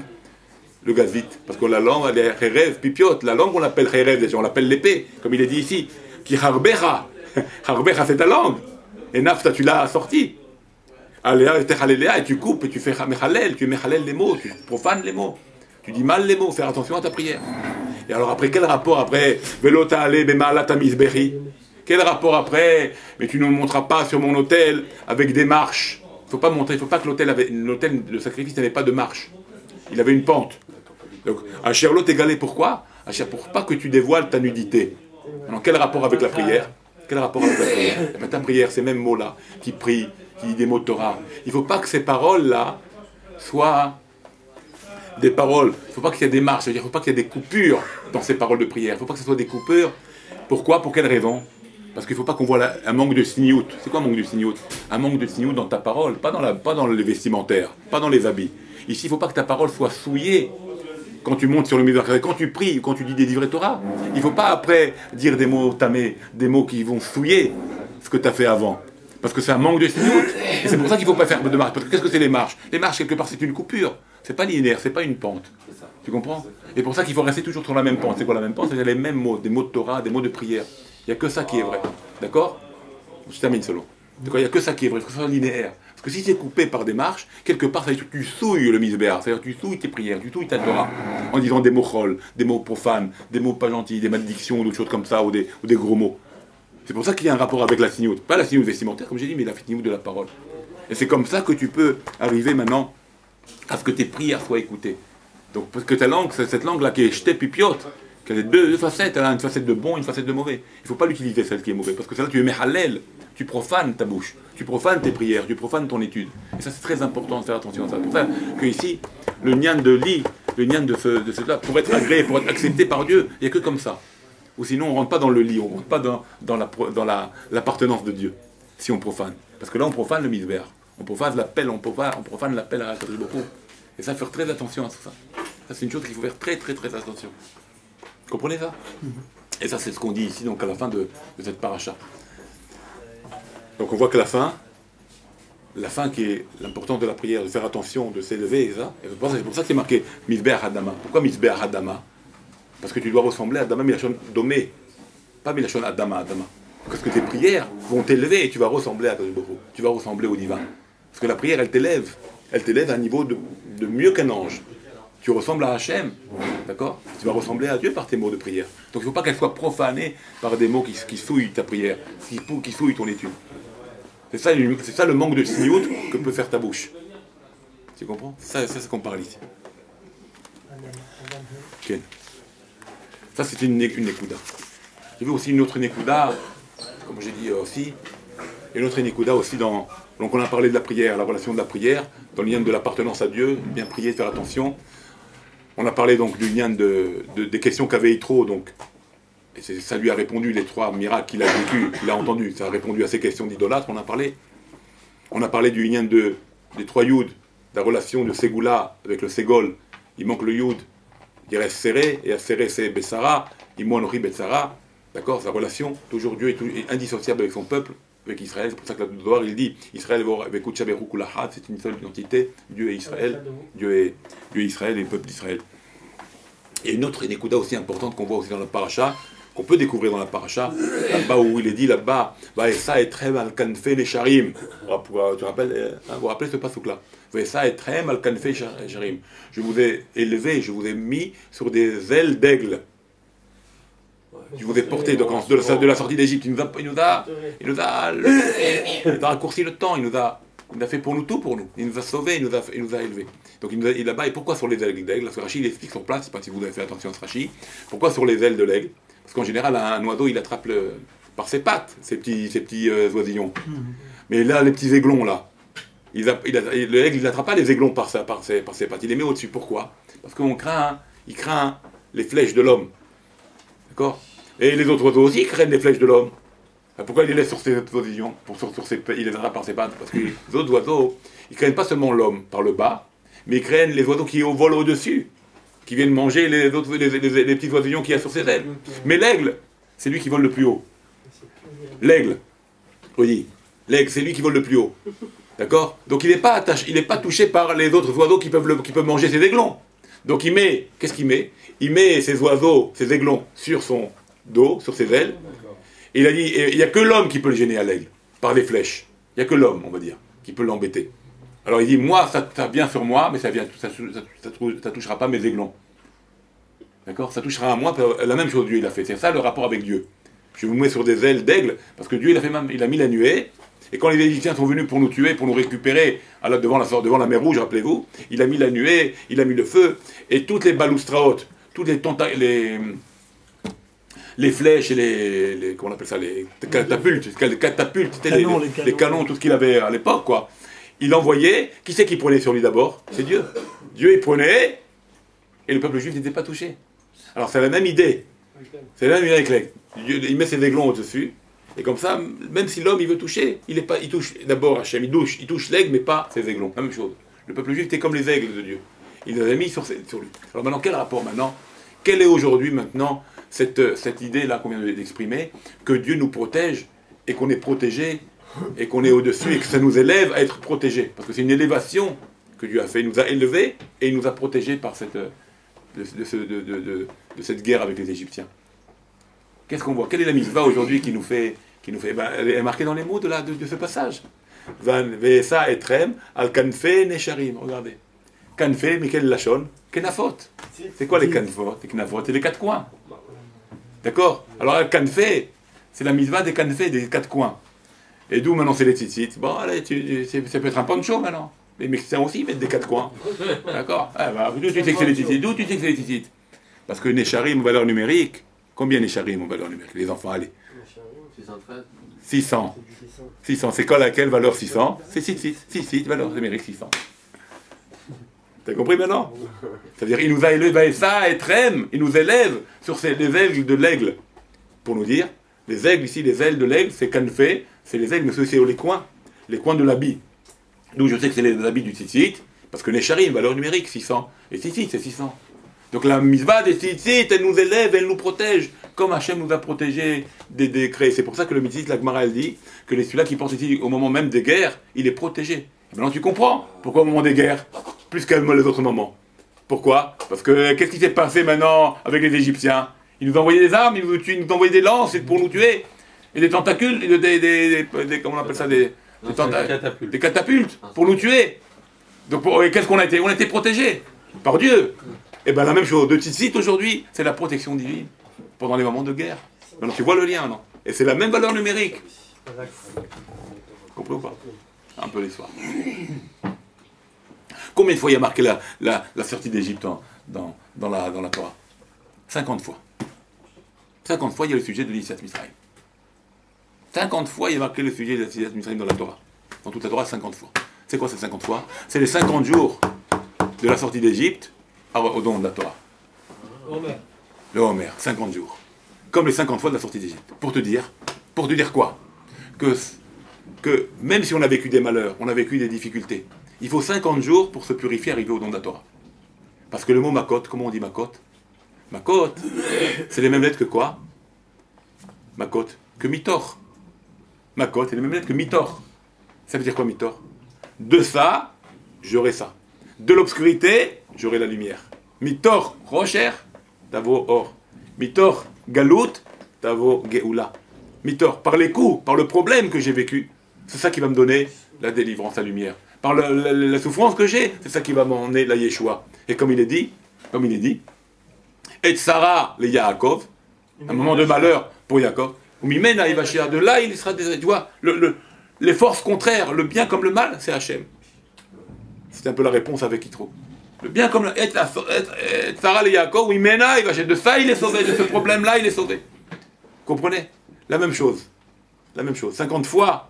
Le gazit. Parce que la langue, elle est cherev, pipiot. La langue, on l'appelle cherev, déjà, on l'appelle l'épée, comme il est dit ici. Ki harbecha. Harbecha, c'est ta langue. Et nafta, tu l'as sorti. Et tu coupes, et tu fais mechalel, tu mechalel les mots, tu profanes les mots. Tu dis mal les mots, faire attention à ta prière. Et alors après, quel rapport après? Velota ale bema'alat misberi. Quel rapport après? Mais tu ne me montreras pas sur mon autel avec des marches. Il ne faut pas montrer, il ne faut pas que l'autel de sacrifice n'avait pas de marche. Il avait une pente. Donc, Asher lot égalé, pourquoi? Asher, pour pas que tu dévoiles ta nudité. Alors, quel rapport avec la prière? Quel rapport avec la prière? Eh bien, ta prière, ces mêmes mots-là, qui prient, qui dit des mots de Torah. Il ne faut pas que ces paroles-là soient des paroles. Il ne faut pas qu'il y ait des marches, c'est-à-dire il ne faut pas qu'il y ait des coupures dans ces paroles de prière. Il ne faut pas que ce soit des coupures. Pourquoi? Pour quelle raison? Parce qu'il ne faut pas qu'on voit un manque de sniout. C'est quoi un manque de sniout? Un manque de sniout dans ta parole, pas dans les vestimentaires, pas dans les habits. Ici, il ne faut pas que ta parole soit souillée quand tu montes sur le misbéar. Quand tu pries, quand tu dis des livrets Torah, il ne faut pas après dire des mots tamés, des mots qui vont souiller ce que tu as fait avant. Parce que c'est un manque de sniout. Et c'est pour ça qu'il ne faut pas faire de marche. Parce que qu'est-ce que c'est les marches? Les marches, quelque part, c'est une coupure. C'est pas linéaire, c'est pas une pente. Tu comprends? Et pour ça qu'il faut rester toujours sur la même pente. C'est quoi la même pente? C'est les mêmes mots, des mots de Torah, des mots de prière. Il n'y a que ça qui est vrai. D'accord? Je termine solo. Il n'y a que ça qui est vrai, il faut que ce soit linéaire. Parce que si c'est coupé par des marches, quelque part, ça veut dire que tu souilles le misbéar. C'est-à-dire que tu souilles tes prières, tu souilles ta Torah. En disant des mots chol, des mots profanes, des mots pas gentils, des malédictions, ou d'autres choses comme ça, ou des gros mots. C'est pour ça qu'il y a un rapport avec la sniout. Pas la sniout vestimentaire, comme j'ai dit, mais la sniout de la parole. Et c'est comme ça que tu peux arriver maintenant à ce que tes prières soient écoutées. Donc, parce que ta langue, c'est cette langue-là qui est jetée pipiote, qui a deux facettes, elle a une facette de bon, une facette de mauvais. Il ne faut pas l'utiliser, celle qui est mauvaise, parce que celle-là, tu es méhalel, tu profanes ta bouche, tu profanes tes prières, tu profanes ton étude. Et ça, c'est très important de faire attention à ça. C'est pour ça que ici, le nyan de lit, le nyan de cela, pour être agréé, pour être accepté par Dieu, il n'y a que comme ça. Ou sinon, on ne rentre pas dans le lit, on ne rentre pas dans l'appartenance de Dieu, si on profane. Parce que là, on profane le misbéar. On profane l'appel, on profane l'appel à Akadosh Baruch Hu. Et ça, faire très attention à tout ça. Ça, c'est une chose qu'il faut faire très, très, très attention. Vous comprenez ça? Et ça, c'est ce qu'on dit ici, donc à la fin de cette paracha. Donc on voit qu'à la fin, la fin qui est l'importance de la prière, de faire attention, de s'élever, et ça. Et c'est pour ça que c'est marqué Misbeach Adama. Pourquoi Misbeach Adama? Parce que tu dois ressembler à Adama Milachon Domé, pas Milachon Adama Adama. Parce que tes prières vont t'élever et tu vas ressembler à Kadosh, tu vas ressembler au divin. Parce que la prière, elle t'élève à un niveau de mieux qu'un ange. Tu ressembles à Hachem, d'accord? Tu vas ressembler à Dieu par tes mots de prière. Donc il ne faut pas qu'elle soit profanée par des mots qui souillent ta prière, qui souillent ton étude. C'est ça le manque de sniout que peut faire ta bouche. Tu comprends? C'est ce qu'on parle ici. Okay. Ça, c'est une Nekuda. J'ai vu aussi une autre Nekuda, comme j'ai dit aussi, et une autre Nekuda aussi dans... Donc on a parlé de la prière, la relation de la prière, dans le lien de l'appartenance à Dieu, bien prier, faire attention. On a parlé donc du lien des questions qu'avait Yitro, donc, et ça lui a répondu, les 3 miracles qu'il a vécu, qu'il a entendu, ça a répondu à ces questions d'idolâtre, on a parlé. On a parlé du lien des 3 Yud, de la relation de Ségoula avec le Ségol, il manque le Yud, il reste serré, et à serré c'est Bessara, Imoanori Bessara, d'accord, sa relation, toujours Dieu est indissociable avec son peuple, avec Israël, c'est pour ça que la Doar il dit Israël avec Uchaberu Kulahad, c'est une seule identité, Dieu et Israël, Dieu et Israël et le peuple d'Israël. Et une autre Nekuda aussi importante qu'on voit aussi dans la paracha, qu'on peut découvrir dans la paracha, là-bas où il est dit là-bas, ça est très mal kanfe les charim. Tu rappelles, vous vous rappelez ce passouk-là? Ça est très mal kanfe les charim. Je vous ai élevé, je vous ai mis sur des ailes d'aigle. Je vous ai porté de la sortie d'Égypte. Il nous a raccourci le temps. Il nous a fait pour nous tout pour nous. Il nous a sauvés, il nous a élevés. Donc il est là-bas. Et pourquoi sur les ailes d'aigle? Parce que Rachi il explique sur place, je ne sais pas si vous avez fait attention à ce Rachi. Pourquoi sur les ailes de l'aigle? Parce qu'en général, un oiseau, il attrape par ses pattes, ces petits oisillons. Mais là, les petits aiglons, là, l'aigle, il n'attrape pas les aiglons par ses pattes. Il les met au-dessus. Pourquoi? Parce qu'il craint les flèches de l'homme. D'accord? Et les autres oiseaux aussi craignent les flèches de l'homme. Pourquoi il les laisse sur ses oisillons? Il les attrape par ses pattes. Parce que les autres oiseaux, ils craignent pas seulement l'homme par le bas, mais ils craignent les oiseaux qui volent au-dessus, qui viennent manger les petits oisillons qu'il y a sur ses ailes. Mais l'aigle, c'est lui qui vole le plus haut. L'aigle, oui, l'aigle, c'est lui qui vole le plus haut. D'accord? Donc il n'est pas touché par les autres oiseaux qui peuvent manger ses aiglons. Donc qu'est-ce qu'il met? Il met ses oiseaux, ses aiglons, sur son dos, sur ses ailes. Et il a dit, il n'y a que l'homme qui peut le gêner à l'aigle, par des flèches. Il n'y a que l'homme, on va dire, qui peut l'embêter. Alors il dit, moi, ça vient sur moi, mais ça touchera pas mes aiglons. D'accord? Ça touchera à moi, la même chose Dieu il a fait. C'est ça le rapport avec Dieu. Je vous mets sur des ailes d'aigle, parce que Dieu il a mis la nuée, et quand les Égyptiens sont venus pour nous tuer, pour nous récupérer, devant la mer Rouge, rappelez-vous, il a mis la nuée, il a mis le feu, et toutes les balustraotes, toutes les flèches et comment on appelle ça, les catapultes, les canons, tout ce qu'il avait à l'époque, quoi. Il envoyait, qui c'est qui prenait sur lui d'abord? C'est Dieu. Dieu il prenait, et le peuple juif n'était pas touché. Alors c'est la même idée. C'est la même idée avec l'aigle. Il met ses aiglons au-dessus, et comme ça, même si l'homme il veut toucher, il touche d'abord Hachem, il touche l'aigle, mais pas ses aiglons. La même chose. Le peuple juif était comme les aigles de Dieu. Il les avait mis sur lui. Alors maintenant, quel rapport maintenant? Quelle est aujourd'hui maintenant cette idée-là qu'on vient d'exprimer, que Dieu nous protège, et qu'on est protégé, et qu'on est au-dessus, et que ça nous élève à être protégés? Parce que c'est une élévation que Dieu a fait. Il nous a élevés, et il nous a protégés par cette guerre avec les Égyptiens. Qu'est-ce qu'on voit? Quelle est la mitzvah aujourd'hui qui nous fait elle est marquée dans les mots de ce passage. Van ve'esa etrem al kanfe nesharim. Regardez. Kanfe, mais quel lachon? Kenafot. C'est quoi les kanfot? Les knafot, c'est les 4 coins. D'accord? Alors al kanfe, c'est la mitzvah des kanfe, des 4 coins. Et d'où maintenant c'est les tzitzit? Bon, allez, ça peut être un poncho maintenant. Les Mexicains aussi mettent des 4 coins. D'accord? D'où tu sais que c'est les tzitzit? D'où tu sais que c'est les tzitzit? Parce que nesharim, valeur numérique. Combien nesharim en valeur numérique? Les enfants, allez. 600. 600. C'est quoi laquelle valeur 600? C'est 6, valeur numérique 600. T'as compris maintenant? C'est-à-dire, il nous a élevé ça, et trem, il nous élève sur les ailes de l'aigle. Pour nous dire, les aigles ici, les ailes de l'aigle, c'est canfé, c'est les aigles, mais c'est les coins de l'habit. D'où je sais que c'est les habits du tzitzit, parce que nesharim, valeur numérique 600. Et tzitzit, c'est 600. Donc la mitzvah des tzitzit, elle nous élève, elle nous protège, comme Hachem nous a protégés des décrets. C'est pour ça que le tzitzit, la Gemara, elle dit que celui-là qui pense ici au moment même des guerres, il est protégé. Et maintenant tu comprends pourquoi au moment des guerres, plus qu'à les autres moments. Pourquoi? Parce que qu'est-ce qui s'est passé maintenant avec les Égyptiens? Ils nous envoyaient des armes, ils nous envoyaient des lances pour nous tuer, et des tentacules, comment on appelle ça, des catapultes pour nous tuer. Donc qu'est-ce qu'on a été? On a été protégés par Dieu. Et bien la même chose, de tzitzit aujourd'hui, c'est la protection divine pendant les moments de guerre. Maintenant tu vois le lien, non? Et c'est la même valeur numérique. Compris ou pas? Un peu l'histoire. Combien de fois il y a marqué la sortie d'Égypte dans la Torah? 50 fois. 50 fois il y a le sujet de l'Yetziat Mitzrayim. 50 fois il y a marqué le sujet de l'Yetziat Mitzrayim dans la Torah. Dans toute la Torah, 50 fois. C'est quoi ces 50 fois? C'est les 50 jours de la sortie d'Égypte au don de la Torah. Le Homer, 50 jours. Comme les 50 fois de la sortie d'Égypte. Pour te dire quoi? Que même si on a vécu des malheurs, on a vécu des difficultés, il faut 50 jours pour se purifier, arriver au don de la Torah. Parce que le mot Makot, comment on dit Makot? Makot, c'est les mêmes lettres que quoi? Makot, que Mitor. Makot, c'est les mêmes lettres que Mitor. Ça veut dire quoi Mitor? De ça, j'aurai ça. De l'obscurité, j'aurai la lumière. Mitor, Rocher, Tavo Or. Mitor, Galout, Tavo Geoula. Mitor, par les coups, par le problème que j'ai vécu, c'est ça qui va me donner la délivrance, la lumière. Par la souffrance que j'ai, c'est ça qui va m'emmener la Yeshua. Et comme il est dit, et Sarah, le Yaakov, un moment de malheur pour Yaakov, où Mimena il va chez de là, il sera désolé. Tu vois, les forces contraires, le bien comme le mal, c'est Hachem. C'est un peu la réponse avec Yitro. Le bien comme le et Sarah, le Yaakov, où Mimena il va chez de ça, il est sauvé, de ce problème-là, il est sauvé. Comprenez? La même chose. 50 fois,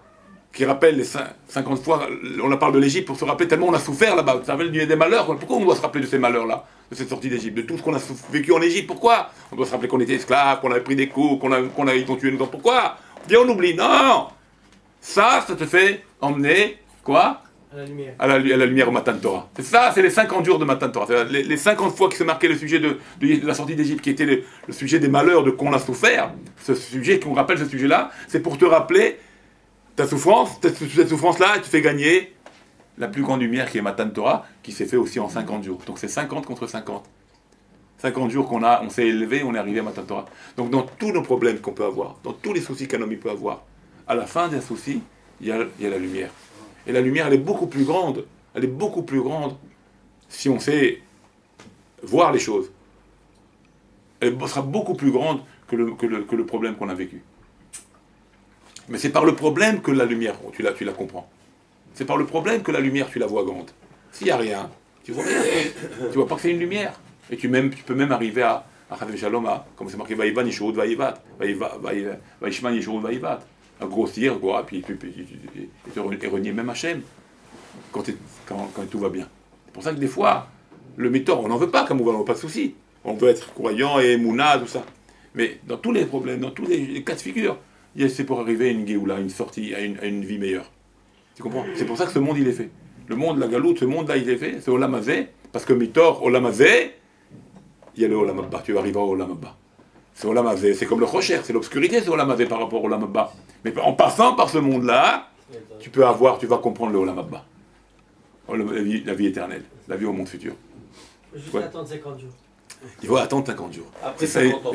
qui rappelle les 50 fois, on parle de l'Égypte pour se rappeler tellement on a souffert là-bas. Ça rappelle des malheurs. Pourquoi on doit se rappeler de ces malheurs-là, de cette sortie d'Égypte, de tout ce qu'on a vécu en Égypte? Pourquoi? On doit se rappeler qu'on était esclaves, qu'on avait pris des coups, ils ont tué nos enfants. Pourquoi? Bien on oublie. Non! Ça te fait emmener, quoi? À la lumière. À la lumière au matin de Torah. C'est ça, c'est les 50 jours de matin de Torah. C'est les 50 fois qui se marquait le sujet de la sortie d'Égypte, qui était le sujet des malheurs de qu'on a souffert. Ce sujet, qu'on rappelle ce sujet-là, c'est pour te rappeler ta souffrance, cette souffrance-là, tu fais gagner la plus grande lumière qui est Matan Torah, qui s'est fait aussi en 50 jours. Donc c'est 50 contre 50. 50 jours on s'est élevé, on est arrivé à Matan Torah. Donc dans tous nos problèmes qu'on peut avoir, dans tous les soucis qu'un homme peut avoir, à la fin d'un souci, il y a la lumière. Et la lumière, elle est beaucoup plus grande. Elle est beaucoup plus grande si on sait voir les choses. Elle sera beaucoup plus grande que le problème qu'on a vécu. Mais c'est par le problème que la lumière, tu la comprends. C'est par le problème que la lumière, tu la vois grande. S'il n'y a rien, tu vois rien. Tu vois pas que c'est une lumière. Et tu peux même arriver à Chas Shalom, comme c'est marqué, Vaïvan Yishurut Vaïvat, Vaïshman Yishurut Vaïvat, à grossir, quoi, puis et renier même Hachem, quand tout va bien. C'est pour ça que des fois, le méthode, on n'en veut pas, comme on n'a pas de souci. On veut être croyant et mouna, tout ça. Mais dans tous les problèmes, dans tous les cas de figure, c'est pour arriver à une Géoula, une sortie, à une vie meilleure. Tu comprends? C'est pour ça que ce monde, il est fait. Le monde, la galoute, ce monde-là, il est fait. C'est Olam Hazé, parce que Mitor, Olam Hazé, il y a le Olam Abba. Tu arriveras au Olam Abba. C'est Olam Hazé. C'est comme le Rocher, c'est l'obscurité, c'est Olam Hazé par rapport au Olam Abba. Mais en passant par ce monde-là, tu vas comprendre le Olam Abba. La vie éternelle, la vie au monde futur. Il faut juste attendre 50 jours. Il faut attendre 50 jours. Après 50 ans.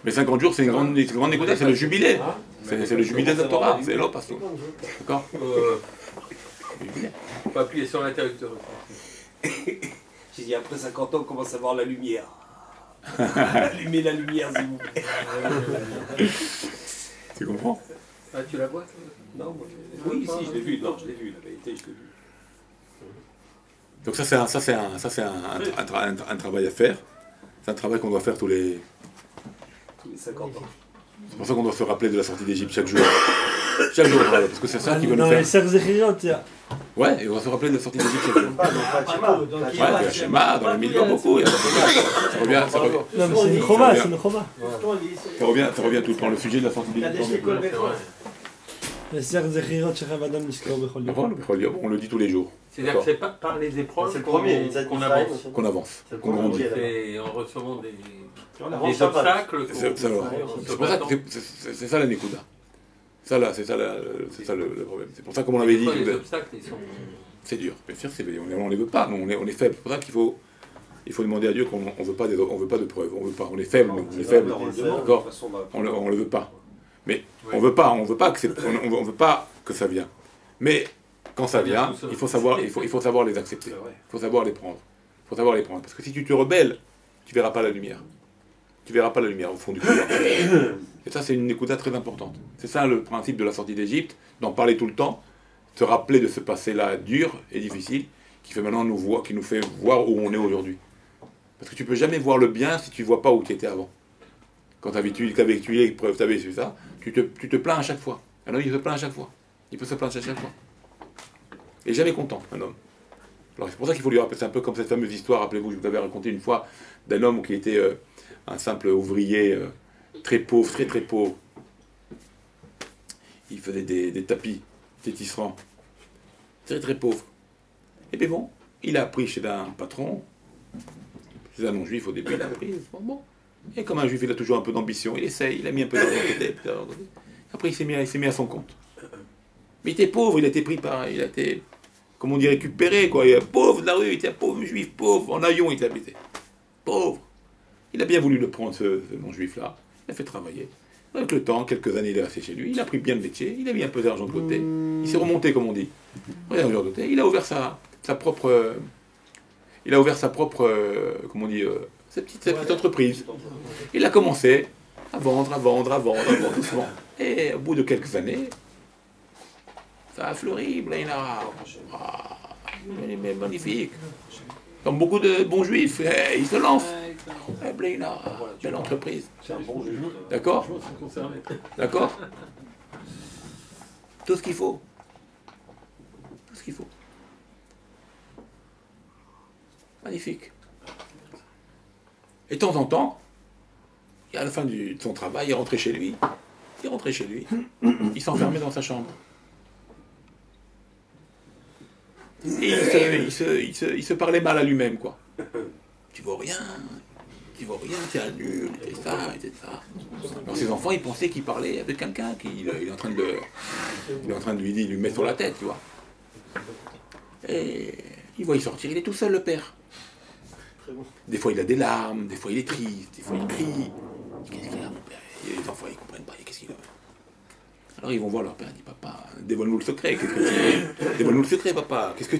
Mais 50 jours, c'est une grande écoute, c'est le jubilé. C'est le jubilé de la Torah. C'est là, parce que. D'accord? On peut appuyer sur l'interrupteur. J'ai dit, après 50 ans, on commence à voir la lumière. Allumez la lumière, s'il vous plaît. Tu comprends? Ah, tu la vois? Non, moi, oui, si, je l'ai vu. Non, je l'ai vu, la vérité, je l'ai vu. Donc ça c'est un travail à faire. C'est un travail qu'on doit faire tous les 50 ans. C'est pour ça qu'on doit se rappeler de la sortie d'Égypte chaque jour. Chaque jour, parce que c'est ça qui va nous Dans faire. les cercles écrivantes, Ouais, et on va se rappeler de la sortie d'Égypte chaque jour. Dans Ouais, le schéma, dans le milieu, beaucoup. Ça revient. Non, mais c'est une choma, Ça revient tout le temps, le sujet de la sortie d'Égypte. On le dit tous les jours. C'est-à-dire que c'est pas par les épreuves C'est le premier, qu'on avance. Qu'on avance. C'est le Qu'on premier. grandit. C'est en recevant des avance obstacles. C'est ça, c'est ça la Nekuda. C'est ça le problème. C'est pour ça, comme on avait dit, les obstacles, ils sont... c'est dur. Bien sûr, on ne les veut pas. Nous, on est faible. C'est pour ça il faut demander à Dieu qu'on ne veut pas de preuves. On est faible. On est faible. D'accord. On ne le veut pas. Mais on veut pas que ça vienne. Mais quand ça vient, il faut savoir les accepter. Il faut savoir les prendre. Parce que si tu te rebelles, tu verras pas la lumière. Tu verras pas la lumière au fond du couloir. Et ça, c'est une écoute très importante. C'est ça le principe de la sortie d'Égypte, d'en parler tout le temps, se rappeler de ce passé-là dur et difficile, qui nous fait voir où on est aujourd'hui. Parce que tu peux jamais voir le bien si tu vois pas où tu étais avant. Quand tu avais tué l'épreuve, tu avais su ça, tu te plains à chaque fois. Un homme, il se plaint à chaque fois. Il peut se plaindre à chaque fois. Il n'est jamais content, un homme. Alors c'est pour ça qu'il faut lui rappeler, c'est un peu comme cette fameuse histoire, rappelez-vous, je vous avais raconté une fois, d'un homme qui était un simple ouvrier, très pauvre, très très pauvre. Il faisait des tapis, des tisserands. Très très pauvre. Et bien bon, il a appris chez un patron, chez un non-juif au début, il a appris, bon. Et comme un juif, il a toujours un peu d'ambition, il essaye, il a mis un peu d'argent de côté. Après, il s'est mis à son compte. Mais il était pauvre, il a été pris par... Il a été, comme on dit, récupéré, quoi. Il est pauvre de la rue, il était un pauvre juif, pauvre, en haillons il habitait. Pauvre. Il a bien voulu le prendre, ce non-juif-là. Il l'a fait travailler. Avec le temps, quelques années, il est resté chez lui. Il a pris bien le métier, il a mis un peu d'argent de côté. Il s'est remonté, comme on dit. Il a ouvert sa propre... comment on dit, sa petite entreprise. Il a commencé à vendre, doucement. Et au bout de quelques années, ça a fleuri, Blainara. Mais magnifique. Comme beaucoup de bons juifs, ils se lancent. Blainara, belle entreprise. C'est un bon juge. D'accord ? D'accord ? Tout ce qu'il faut. Tout ce qu'il faut. Magnifique. Et de temps en temps, à la fin de son travail, il rentrait chez lui. Il s'enfermait dans sa chambre. Et il se parlait mal à lui-même, quoi. Tu vaux rien, tu es nul, et ça. Alors ses enfants, ils pensaient qu'il parlait avec quelqu'un, qu'il est en train de lui mettre sur la tête, tu vois. Et il voit y sortir, il est tout seul, le père. Des fois, il a des larmes, des fois, il est triste, des fois, il crie. Qu'est-ce qu'il a, mon père? Et les enfants, ils ne comprennent pas. Qu'est-ce qu'il a? Alors, ils vont voir leur père, ils disent, papa, dévoile-nous le secret. Dévoile-nous le secret, papa. Qu'est-ce que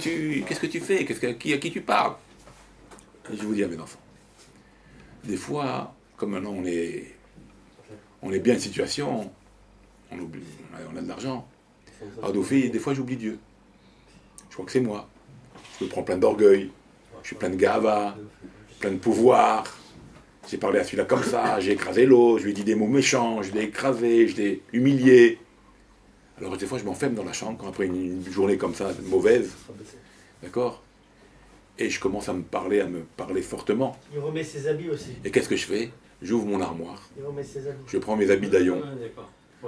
tu fais? À qui tu parles? Et je vous dis à mes enfants, des fois, comme maintenant on est bien en situation, on a de l'argent. Alors, des fois, j'oublie Dieu. Je crois que c'est moi. Je me prends plein d'orgueil. Je suis plein de gava, plein de pouvoir. J'ai parlé à celui-là comme ça, j'ai écrasé l'autre, je lui ai dit des mots méchants, je l'ai écrasé, je l'ai humilié. Alors des fois je m'enferme dans la chambre quand après une journée comme ça, mauvaise, d'accord? Et je commence à me parler fortement. Il remet ses habits aussi. Et qu'est-ce que je fais? J'ouvre mon armoire. Il remet ses habits. Je prends mes habits d'Aillon.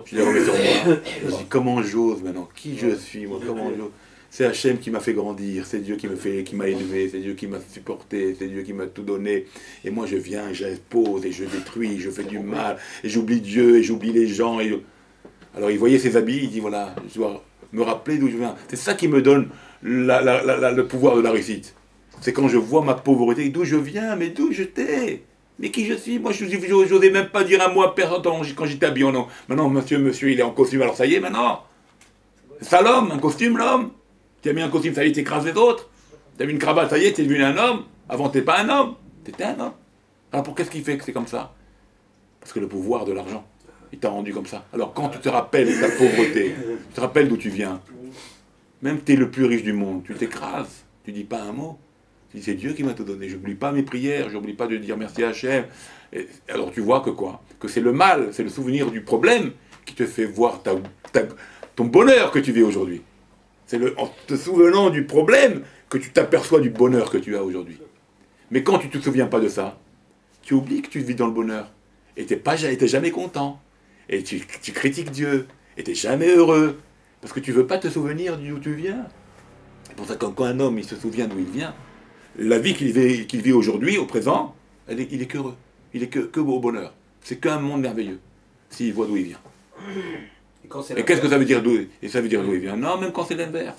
Je les remets sur moi. Je dis comment j'ose maintenant? Qui je suis moi? Comment j'ose? C'est Hachem qui m'a fait grandir, c'est Dieu qui m'a élevé, c'est Dieu qui m'a supporté, c'est Dieu qui m'a tout donné. Et moi je viens, j'impose et je détruis, je fais du mal, et j'oublie Dieu, et j'oublie les gens. Alors il voyait ses habits, il dit voilà, je dois me rappeler d'où je viens. C'est ça qui me donne le pouvoir de la réussite. C'est quand je vois ma pauvreté, d'où je viens, mais d'où j'étais. Mais qui je suis? Moi je n'osais même pas dire un mot à personne quand j'étais habillé en nom. Maintenant monsieur, il est en costume, alors ça y est maintenant. C'est ça l'homme, un costume l'homme. Tu as mis un costume, ça y est, t'écrases les autres. Tu as mis une cravate, ça y est, t'es devenu un homme. Avant, t'es pas un homme. T'étais un homme. Alors, pour qu'est-ce qui fait que c'est comme ça? Parce que le pouvoir de l'argent, il t'a rendu comme ça. Alors, quand tu te rappelles de ta pauvreté, tu te rappelles d'où tu viens, même que t'es le plus riche du monde, tu t'écrases. Tu dis pas un mot. Tu dis, c'est Dieu qui m'a tout donné. J'oublie pas mes prières, j'oublie pas de dire merci à Hachem. Et alors, tu vois que quoi? Que c'est le mal, c'est le souvenir du problème qui te fait voir ton bonheur que tu vis aujourd'hui. C'est en te souvenant du problème que tu t'aperçois du bonheur que tu as aujourd'hui. Mais quand tu ne te souviens pas de ça, tu oublies que tu vis dans le bonheur. Et tu n'es jamais content. Et tu critiques Dieu. Et tu n'es jamais heureux. Parce que tu ne veux pas te souvenir d'où tu viens. C'est pour ça que quand un homme il se souvient d'où il vient, la vie qu'il vit aujourd'hui, au présent, il est qu'heureux. Il est que au bonheur. C'est qu'un monde merveilleux, s'il voit d'où il vient. Et qu'est-ce que ça veut dire d'où il vient? Non, même quand c'est l'inverse.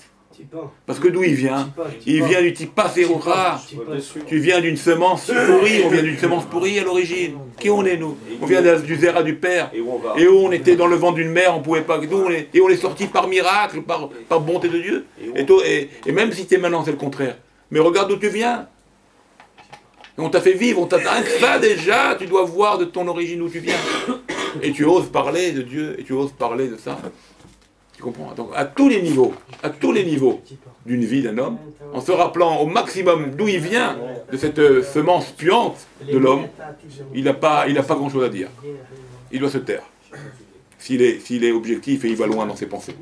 Parce que d'où il vient? Il vient du Tipa Serura. Tu viens d'une semence pourrie, on vient d'une semence pourrie à l'origine. Qui on est, nous? On vient du Zéra du Père. Et où on était dans le ventre d'une mère, on pouvait pas. Et on est sorti par miracle, par bonté de Dieu. Et même si maintenant c'est le contraire. Mais regarde d'où tu viens. Et on t'a fait vivre, on t'a rien que ça déjà, tu dois voir de ton origine d'où tu viens. Et tu oses parler de Dieu, et tu oses parler de ça. Tu comprends? Donc à tous les niveaux d'une vie d'un homme, en se rappelant au maximum d'où il vient, de cette semence puante de l'homme, il n'a pas grand-chose à dire. Il doit se taire. S'il est objectif et il va loin dans ses pensées.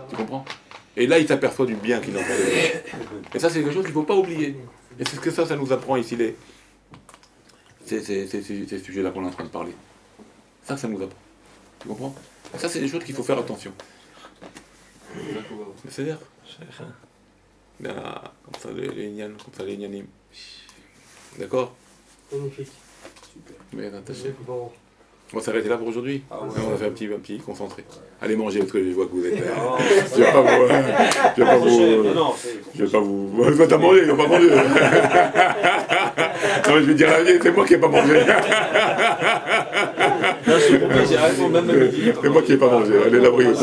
Tu comprends? Et là, il s'aperçoit du bien qu'il entend. Et ça, c'est quelque chose qu'il ne faut pas oublier. Et c'est ce que ça nous apprend ici, ces sujets-là qu'on est en train de parler. Ça nous apprend. Tu comprends? Et ça, c'est des choses qu'il faut faire attention. C'est-à-dire, comme ça, les Inyanim. D'accord? Magnifique. Mais attaché. Bon. On va s'arrêter là pour aujourd'hui. On va faire un petit concentré. Allez manger parce que je vois que vous êtes là. Non, Je vais pas vous. T'as mangé, il va pas manger. Non, je vais dire la vérité, c'est moi qui n'ai pas mangé. j'ai raison même à le dire. C'est moi qui n'ai pas mangé. Allez, la brille,